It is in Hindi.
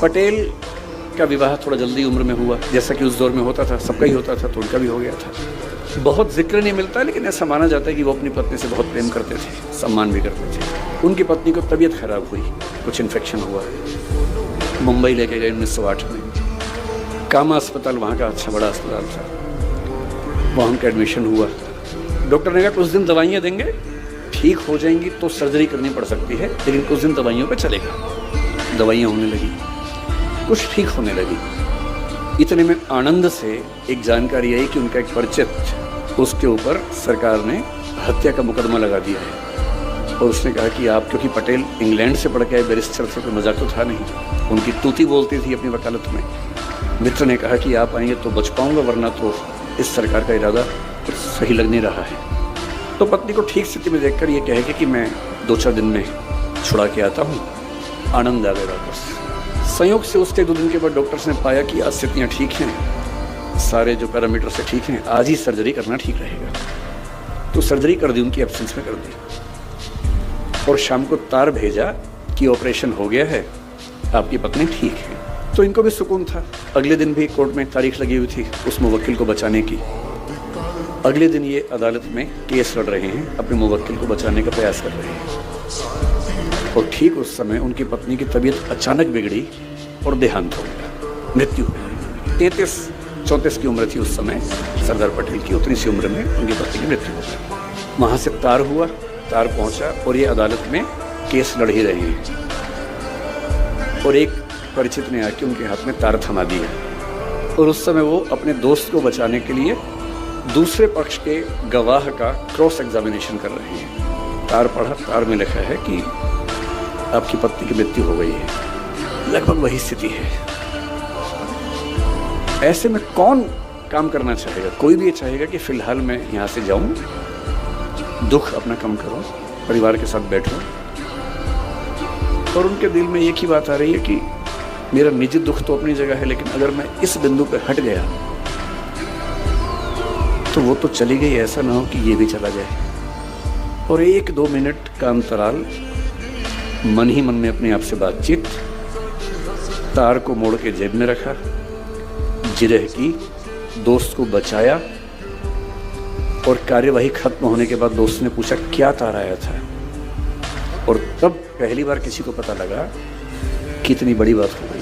पटेल का विवाह थोड़ा जल्दी उम्र में हुआ, जैसा कि उस दौर में होता था, सबका ही होता था, तो उनका भी हो गया था। बहुत जिक्र नहीं मिलता, लेकिन ऐसा माना जाता है कि वो अपनी पत्नी से बहुत प्रेम करते थे, सम्मान भी करते थे। उनकी पत्नी को तबीयत खराब हुई, कुछ इन्फेक्शन हुआ, मुंबई लेके गए 1908 में। कामा अस्पताल वहाँ का अच्छा बड़ा अस्पताल था, वहाँ उनका एडमिशन हुआ। डॉक्टर ने कहा कुछ दिन दवाइयाँ देंगे, ठीक हो जाएंगी तो सर्जरी करनी पड़ सकती है, लेकिन कुछ दिन दवाइयों पे चलेगा। दवाइयाँ होने लगी, कुछ ठीक होने लगी। इतने में आनंद से एक जानकारी आई कि उनका एक परिचित, उसके ऊपर सरकार ने हत्या का मुकदमा लगा दिया है। और उसने कहा कि आप, क्योंकि पटेल इंग्लैंड से पढ़ के आए बैरिस्टर थे, कोई मजाक तो था नहीं, उनकी तूती बोलती थी अपनी वकालत में। मित्र ने कहा कि आप आएंगे तो बच पाऊंगा, वरना तो इस सरकार का इरादा कुछ सही लग नहीं रहा है। तो पत्नी को ठीक स्थिति में देखकर ये कहे कि मैं 2-4 दिन में छुड़ा के आता हूँ। आनंद आ गया वापस। संयोग से उसके 2 दिन के बाद डॉक्टर्स ने पाया कि आज स्थितियाँ ठीक हैं, सारे जो पैरामीटर से ठीक हैं, आज ही सर्जरी करना ठीक रहेगा। तो सर्जरी कर दी, उनकी एब्सेंस में कर दी, और शाम को तार भेजा कि ऑपरेशन हो गया है, आपकी पत्नी ठीक है। तो इनको भी सुकून था। अगले दिन भी कोर्ट में तारीख लगी हुई थी उस मुवक्किल को बचाने की। अगले दिन ये अदालत में केस लड़ रहे हैं, अपने मुवक्किल को बचाने का प्रयास कर रहे हैं। और ठीक उस समय उनकी पत्नी की तबीयत अचानक बिगड़ी और देहांत हो गया, मृत्यु हो गई। 33-34 की उम्र थी उस समय सरदार पटेल की, उतनी सी उम्र में उनकी पत्नी की मृत्यु हो गई। वहाँ से तार हुआ, तार पहुँचा और ये अदालत में केस लड़ ही रहे हैं। और एक परिचित ने आके उनके हाथ में तार थमा दिया, और उस समय वो अपने दोस्त को बचाने के लिए दूसरे पक्ष के गवाह का क्रॉस एग्जामिनेशन कर रहे हैं। तार पढ़ा, तार में लिखा है कि आपकी पत्नी की मृत्यु हो गई है। लगभग वही स्थिति है। ऐसे में कौन काम करना चाहेगा? कोई भी ये चाहेगा कि फिलहाल मैं यहाँ से जाऊँ, दुख अपना कम करूँ, परिवार के साथ बैठूँ। और उनके दिल में एक ही बात आ रही है कि मेरा निजी दुख तो अपनी जगह है, लेकिन अगर मैं इस बिंदु पर हट गया तो वो तो चली गई, ऐसा ना हो कि ये भी चला जाए। और 1-2 मिनट का अंतराल, मन ही मन में अपने आप से बातचीत, तार को मोड़ के जेब में रखा, जिरह की, दोस्त को बचाया। और कार्यवाही खत्म होने के बाद दोस्त ने पूछा क्या तार आया था, और तब पहली बार किसी को पता लगा कि इतनी बड़ी बात हो गई।